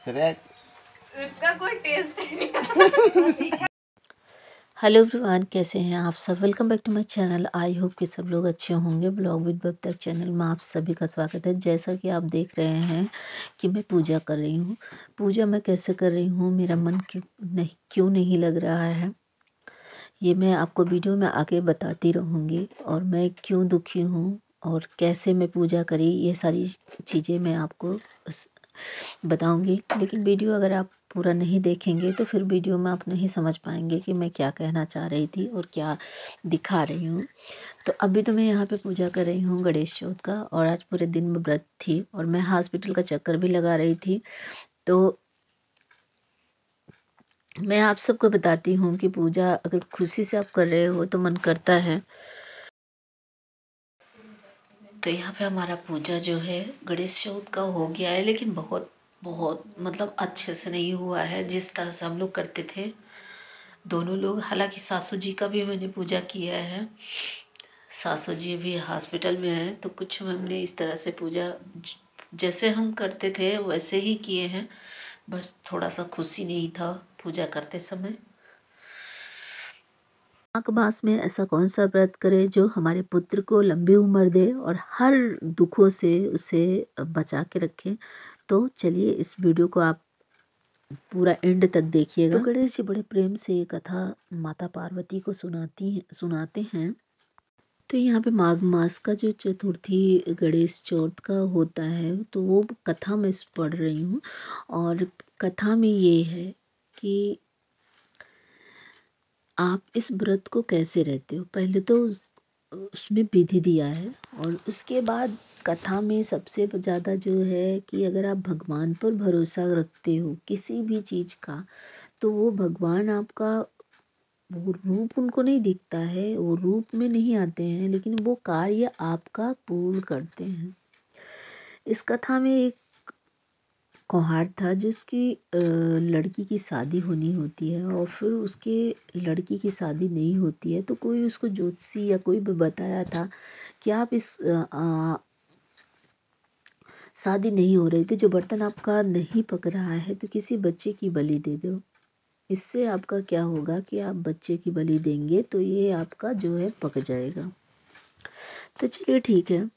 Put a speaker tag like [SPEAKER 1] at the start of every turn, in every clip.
[SPEAKER 1] Shrek
[SPEAKER 2] उसका कोई test नहीं।
[SPEAKER 3] हेलो एवरीवन, कैसे हैं आप सब। Welcome back to my channel. I hope कि सब लोग अच्छे होंगे। ब्लॉग विद बबीता चैनल में आप सभी का स्वागत है। जैसा कि आप देख रहे हैं कि मैं पूजा कर रही हूँ। पूजा मैं कैसे कर रही हूँ, मेरा मन क्यों नहीं लग रहा है, ये मैं आपको वीडियो में आगे बताती रहूँगी। और मैं क्यों दुखी हूँ और कैसे मैं पूजा करी, ये सारी चीज़ें मैं आपको बताऊंगी। लेकिन वीडियो अगर आप पूरा नहीं देखेंगे तो फिर वीडियो में आप नहीं समझ पाएंगे कि मैं क्या कहना चाह रही थी और क्या दिखा रही हूँ। तो अभी तो मैं यहाँ पे पूजा कर रही हूँ गणेश चौथ का, और आज पूरे दिन में व्रत थी और मैं हॉस्पिटल का चक्कर भी लगा रही थी। तो मैं आप सबको बताती हूँ कि पूजा अगर खुशी से आप कर रहे हो तो मन करता है। तो यहाँ पे हमारा पूजा जो है गणेश चौथ का हो गया है, लेकिन बहुत बहुत मतलब अच्छे से नहीं हुआ है जिस तरह से हम लोग करते थे दोनों लोग। हालांकि सासू जी का भी मैंने पूजा किया है, सासू जी भी हॉस्पिटल में हैं, तो कुछ हमने इस तरह से पूजा जैसे हम करते थे वैसे ही किए हैं। बस थोड़ा सा खुशी नहीं था पूजा करते समय। माघ मास में ऐसा कौन सा व्रत करे जो हमारे पुत्र को लंबी उम्र दे और हर दुखों से उसे बचा के रखे। तो चलिए इस वीडियो को आप पूरा एंड तक देखिएगा। तो गणेश जी बड़े प्रेम से ये कथा माता पार्वती को सुनाते हैं। तो यहाँ पे माघ मास का जो चतुर्थी गणेश चौथ का होता है, तो वो कथा मैं पढ़ रही हूँ। और कथा में ये है कि आप इस व्रत को कैसे रहते हो। पहले तो उसमें विधि दिया है, और उसके बाद कथा में सबसे ज़्यादा जो है कि अगर आप भगवान पर भरोसा रखते हो किसी भी चीज़ का, तो वो भगवान आपका, वो रूप उनको नहीं दिखता है, वो रूप में नहीं आते हैं, लेकिन वो कार्य आपका पूर्ण करते हैं। इस कथा में एक कौहार था जिसकी लड़की की शादी होनी होती है, और फिर उसके लड़की की शादी नहीं होती है। तो कोई उसको ज्योतिषी या कोई भी बताया था कि आप इस शादी नहीं हो रही थी, जो बर्तन आपका नहीं पक रहा है तो किसी बच्चे की बलि दे दो। इससे आपका क्या होगा कि आप बच्चे की बलि देंगे तो ये आपका जो है पक जाएगा। तो चलिए ठीक है,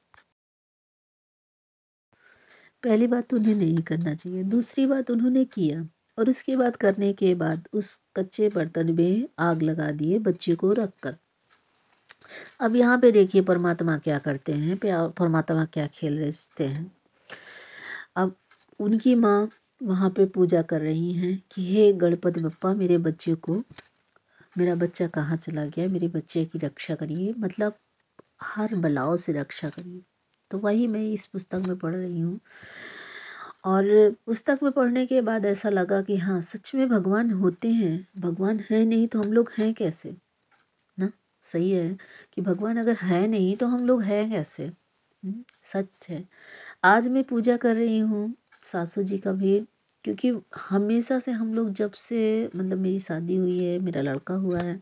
[SPEAKER 3] पहली बात तो उन्हें नहीं करना चाहिए। दूसरी बात उन्होंने किया, और उसके बाद करने के बाद उस कच्चे बर्तन में आग लगा दिए बच्चे को रखकर। अब यहाँ पे देखिए परमात्मा क्या करते हैं, परमात्मा क्या खेल रचते हैं। अब उनकी माँ वहाँ पे पूजा कर रही हैं कि हे गणपति बप्पा, मेरे बच्चे को, मेरा बच्चा कहाँ चला गया, मेरे बच्चे की रक्षा करिए, मतलब हर बलाओं से रक्षा करिए। तो वही मैं इस पुस्तक में पढ़ रही हूँ। और पुस्तक में पढ़ने के बाद ऐसा लगा कि हाँ, सच में भगवान होते हैं। भगवान है नहीं तो हम लोग हैं कैसे ना। सही है कि भगवान अगर है नहीं तो हम लोग हैं कैसे। सच है। आज मैं पूजा कर रही हूँ सासू जी का भी, क्योंकि हमेशा से हम लोग, जब से मतलब मेरी शादी हुई है, मेरा लड़का हुआ है,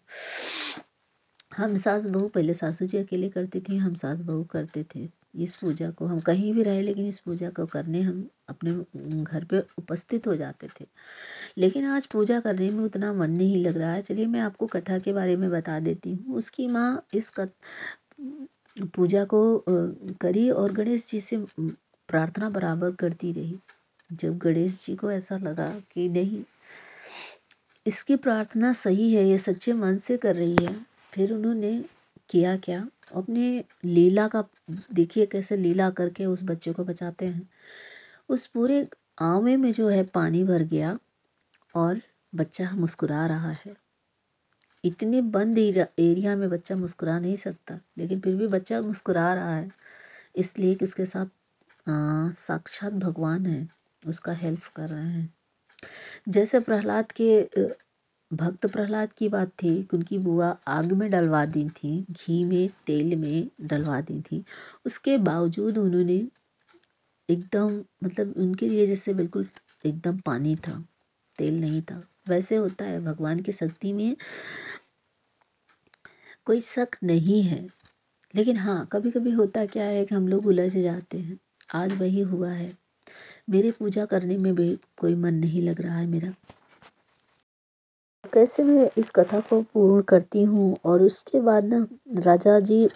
[SPEAKER 3] हम सास बहू, पहले सासू जी अकेले करती थी, हम सास बहू करते थे इस पूजा को। हम कहीं भी रहे लेकिन इस पूजा को करने हम अपने घर पे उपस्थित हो जाते थे। लेकिन आज पूजा करने में उतना मन नहीं लग रहा है। चलिए मैं आपको कथा के बारे में बता देती हूँ। उसकी माँ इस पूजा को करी और गणेश जी से प्रार्थना बराबर करती रही। जब गणेश जी को ऐसा लगा कि नहीं, इसकी प्रार्थना सही है, ये सच्चे मन से कर रही है, फिर उन्होंने किया क्या, अपने लीला का देखिए कैसे लीला करके उस बच्चे को बचाते हैं। उस पूरे आंवले में जो है पानी भर गया और बच्चा मुस्कुरा रहा है। इतने बंद एरिया में बच्चा मुस्कुरा नहीं सकता, लेकिन फिर भी बच्चा मुस्कुरा रहा है, इसलिए कि उसके साथ साक्षात भगवान है, उसका हेल्प कर रहे हैं। जैसे प्रहलाद के भक्त प्रहलाद की बात थी कि उनकी बुआ आग में डलवा दी थी, घी में तेल में डलवा दी थी, उसके बावजूद उन्होंने एकदम, मतलब उनके लिए जैसे बिल्कुल एकदम पानी था, तेल नहीं था। वैसे होता है, भगवान की शक्ति में कोई शक नहीं है। लेकिन हाँ, कभी कभी होता क्या है कि हम लोग उलझ जाते हैं। आज वही हुआ है। मेरे पूजा करने में भी कोई मन नहीं लग रहा है मेरा। कैसे मैं इस कथा को पूर्ण करती हूँ और उसके बाद ना राजा जी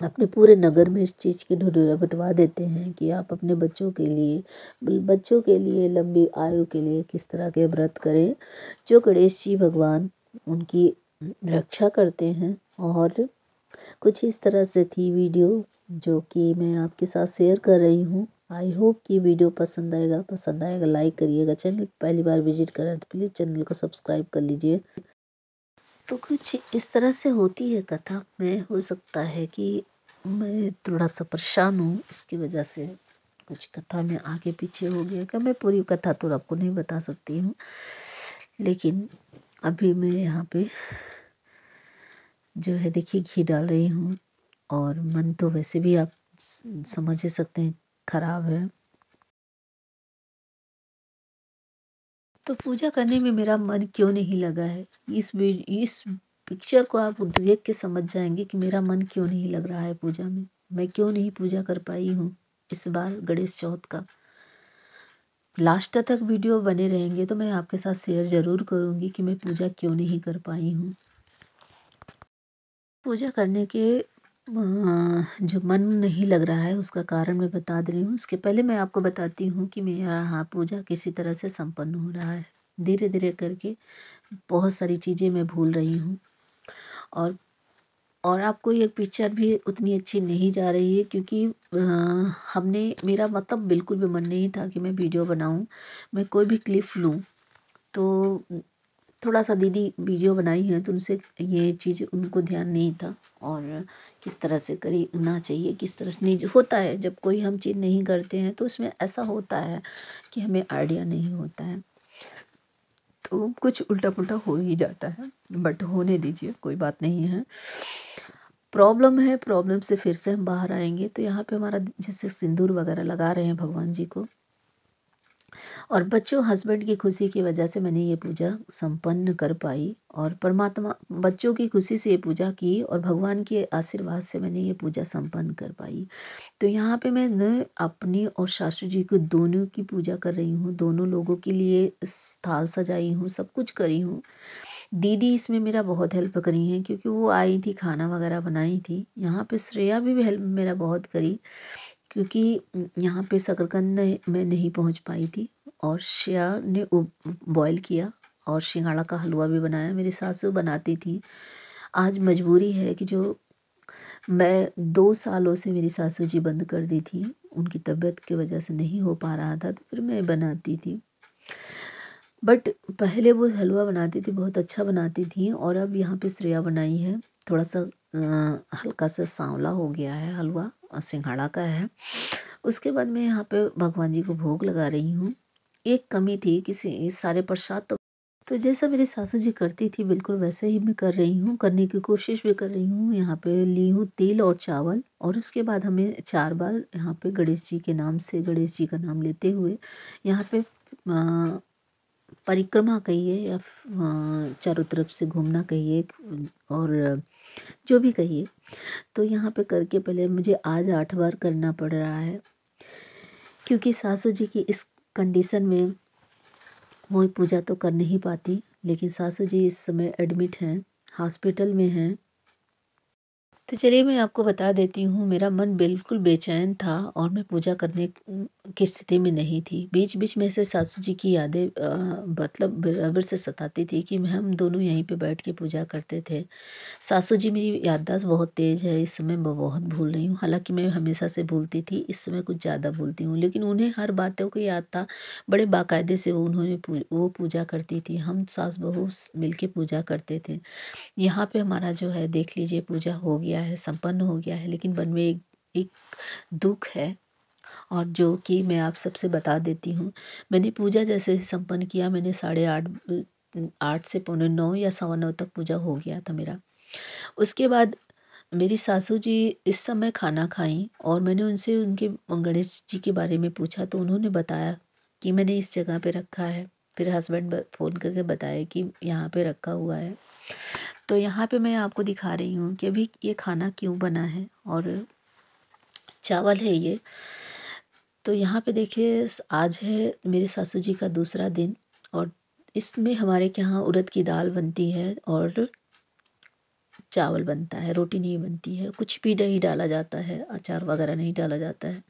[SPEAKER 3] अपने पूरे नगर में इस चीज़ की ढिंढोरा पिटवा देते हैं कि आप अपने बच्चों के लिए लंबी आयु के लिए किस तरह के व्रत करें जो गणेश जी भगवान उनकी रक्षा करते हैं। और कुछ इस तरह से थी वीडियो जो कि मैं आपके साथ शेयर कर रही हूँ। आई होप कि वीडियो पसंद आएगा लाइक करिएगा। चैनल पहली बार विजिट करें तो प्लीज़ चैनल को सब्सक्राइब कर लीजिए। तो कुछ इस तरह से होती है कथा। मैं हो सकता है कि मैं थोड़ा सा परेशान हूँ, इसकी वजह से कुछ कथा में आगे पीछे हो गया। क्या मैं पूरी कथा तो आपको नहीं बता सकती हूँ, लेकिन अभी मैं यहाँ पे जो है देखिए घी डाल रही हूँ और मन तो वैसे भी आप समझ ही सकते हैं खराब है। तो पूजा करने में मेरा मन क्यों नहीं लगा है, इस पिक्चर को आप देख के समझ जाएंगे कि मेरा मन क्यों नहीं लग रहा है पूजा में। मैं क्यों नहीं पूजा कर पाई हूँ इस बार गणेश चौथ का। लास्ट तक वीडियो बने रहेंगे तो मैं आपके साथ शेयर ज़रूर करूँगी कि मैं पूजा क्यों नहीं कर पाई हूँ। पूजा करने के जो मन नहीं लग रहा है उसका कारण मैं बता दे रही हूँ। उसके पहले मैं आपको बताती हूँ कि मेरा यहाँ पूजा किसी तरह से संपन्न हो रहा है। धीरे धीरे करके बहुत सारी चीज़ें मैं भूल रही हूँ और आपको ये पिक्चर भी उतनी अच्छी नहीं जा रही है क्योंकि मेरा मतलब बिल्कुल भी मन नहीं था कि मैं वीडियो बनाऊँ, मैं कोई भी क्लिप लूँ। तो थोड़ा सा दीदी वीडियो बनाई है तो उनसे ये चीज़ उनको ध्यान नहीं था और किस तरह से करना चाहिए, किस तरह से नहीं होता है। जब कोई हम चीज़ नहीं करते हैं तो उसमें ऐसा होता है कि हमें आइडिया नहीं होता है, तो कुछ उल्टा पुल्टा हो ही जाता है। बट होने दीजिए, कोई बात नहीं है। प्रॉब्लम है, प्रॉब्लम से फिर से हम बाहर आएंगे। तो यहाँ पे हमारा जैसे सिंदूर वगैरह लगा रहे हैं भगवान जी को, और बच्चों हस्बैंड की खुशी की वजह से मैंने ये पूजा संपन्न कर पाई और परमात्मा बच्चों की खुशी से ये पूजा की और भगवान के आशीर्वाद से मैंने ये पूजा संपन्न कर पाई। तो यहाँ पे मैं न अपनी और सासू जी को दोनों की पूजा कर रही हूँ, दोनों लोगों के लिए थाल सजाई हूँ, सब कुछ करी हूँ। दीदी इसमें मेरा बहुत हेल्प करी है क्योंकि वो आई थी, खाना वगैरह बनाई थी। यहाँ पे श्रेया भी हेल्प मेरा बहुत करी क्योंकि यहाँ पे शकरकंद मैं नहीं पहुँच पाई थी और श्रेया ने बॉयल किया और सिंघाड़ा का हलवा भी बनाया। मेरी सासू बनाती थी। आज मजबूरी है कि जो मैं 2 सालों से मेरी सासू जी बंद कर दी थी, उनकी तबीयत की वजह से नहीं हो पा रहा था, तो फिर मैं बनाती थी। बट पहले वो हलवा बनाती थी, बहुत अच्छा बनाती थी और अब यहाँ पे श्रेया बनाई है। थोड़ा सा हल्का सा सांवला हो गया है हलवा और सिंघाड़ा का है। उसके बाद मैं यहाँ पे भगवान जी को भोग लगा रही हूँ। एक कमी थी कि इस सारे प्रसाद तो जैसा मेरी सासू जी करती थी बिल्कुल वैसे ही मैं कर रही हूँ, करने की कोशिश भी कर रही हूँ। यहाँ पे ली हूँ तेल और चावल और उसके बाद हमें 4 बार यहाँ पे गणेश जी के नाम से, गणेश जी का नाम लेते हुए यहाँ पे परिक्रमा कहिए या चारों तरफ से घूमना कहिए और जो भी कहिए। तो यहाँ पे करके पहले मुझे आज 8 बार करना पड़ रहा है क्योंकि सासू जी की इस कंडीशन में वो पूजा तो कर नहीं पाती। लेकिन सासू जी इस समय एडमिट हैं, हॉस्पिटल में हैं। तो चलिए मैं आपको बता देती हूँ, मेरा मन बिल्कुल बेचैन था और मैं पूजा करने की स्थिति में नहीं थी। बीच बीच में से सासू जी की यादें मतलब बराबर से सताती थी कि हम दोनों यहीं पे बैठ के पूजा करते थे। सासू जी मेरी याददाश्त बहुत तेज़ है, इस समय मैं बहुत भूल रही हूँ। हालांकि मैं हमेशा से भूलती थी, इस समय कुछ ज़्यादा भूलती हूँ, लेकिन उन्हें हर बातों को याद था। बड़े बाकायदे से वो पूजा करती थी, हम सास बहू मिल के पूजा करते थे। यहाँ पे हमारा जो है देख लीजिए पूजा हो गया है, संपन्न हो गया है, लेकिन मन में एक दुख है और जो कि मैं आप सबसे बता देती हूँ। मैंने पूजा जैसे ही संपन्न किया, मैंने 8:30 से 8:45 या 9:15 तक पूजा हो गया था मेरा। उसके बाद मेरी सासू जी इस समय खाना खाईं और मैंने उनसे उनके गणेश जी के बारे में पूछा तो उन्होंने बताया कि मैंने इस जगह पे रखा है। फिर हस्बैंड फ़ोन करके बताया कि यहाँ पे रखा हुआ है। तो यहाँ पे मैं आपको दिखा रही हूँ कि अभी ये खाना क्यों बना है और चावल है ये। तो यहाँ पे देखिए आज है मेरे सासू जी का दूसरा दिन और इसमें हमारे के यहाँ उड़द की दाल बनती है और चावल बनता है, रोटी नहीं बनती है, कुछ भी नहीं डाला जाता है, अचार वगैरह नहीं डाला जाता है।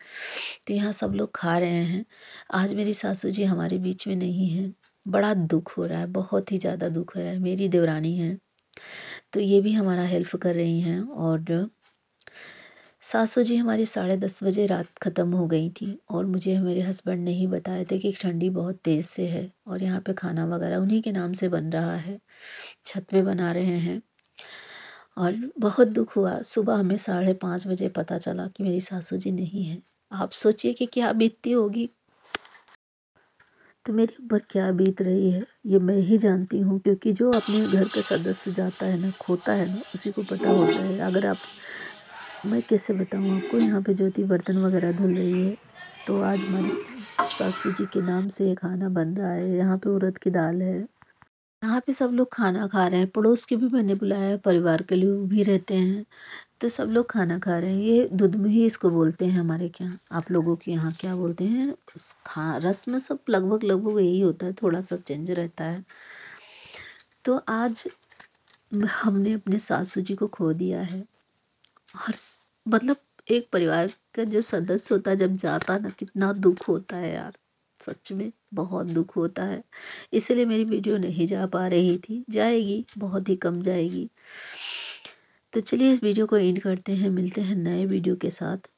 [SPEAKER 3] तो यहाँ सब लोग खा रहे हैं। आज मेरी सासू जी हमारे बीच में नहीं हैं। बड़ा दुख हो रहा है, बहुत ही ज़्यादा दुख हो रहा है। मेरी देवरानी है तो ये भी हमारा हेल्प कर रही हैं और सासू जी हमारी 10:30 बजे रात ख़त्म हो गई थी और मुझे मेरे हस्बैंड ने ही बताया था कि ठंडी बहुत तेज़ से है और यहाँ पे खाना वगैरह उन्हीं के नाम से बन रहा है, छत पे बना रहे हैं। और बहुत दुख हुआ। सुबह हमें 5:30 बजे पता चला कि मेरी सासू जी नहीं है। आप सोचिए कि क्या बीतती होगी। तो मेरे ऊपर क्या बीत रही है ये मैं ही जानती हूँ, क्योंकि जो अपने घर का सदस्य जाता है ना, खोता है ना, उसी को पता होता है। अगर आप, मैं कैसे बताऊँ आपको, यहाँ पे ज्योति बर्तन वगैरह धुल रही है तो आज हमारी सासू जी के नाम से खाना बन रहा है। यहाँ पे उड़द की दाल है, यहाँ पे सब लोग खाना खा रहे हैं। पड़ोस के भी मैंने बुलाया, परिवार के लोग भी रहते हैं तो सब लोग खाना खा रहे हैं। ये दुधमुही इसको बोलते हैं हमारे के यहाँ, आप लोगों के यहाँ क्या बोलते हैं? रस्म सब लगभग यही होता है, थोड़ा सा चेंज रहता है। तो आज हमने अपने सासू जी को खो दिया है और मतलब एक परिवार का जो सदस्य होता है जब जाता है ना, कितना दुख होता है यार, सच में बहुत दुख होता है। इसलिए मेरी वीडियो नहीं जा पा रही थी, जाएगी, बहुत ही कम जाएगी। तो चलिए इस वीडियो को एंड करते हैं, मिलते हैं नए वीडियो के साथ।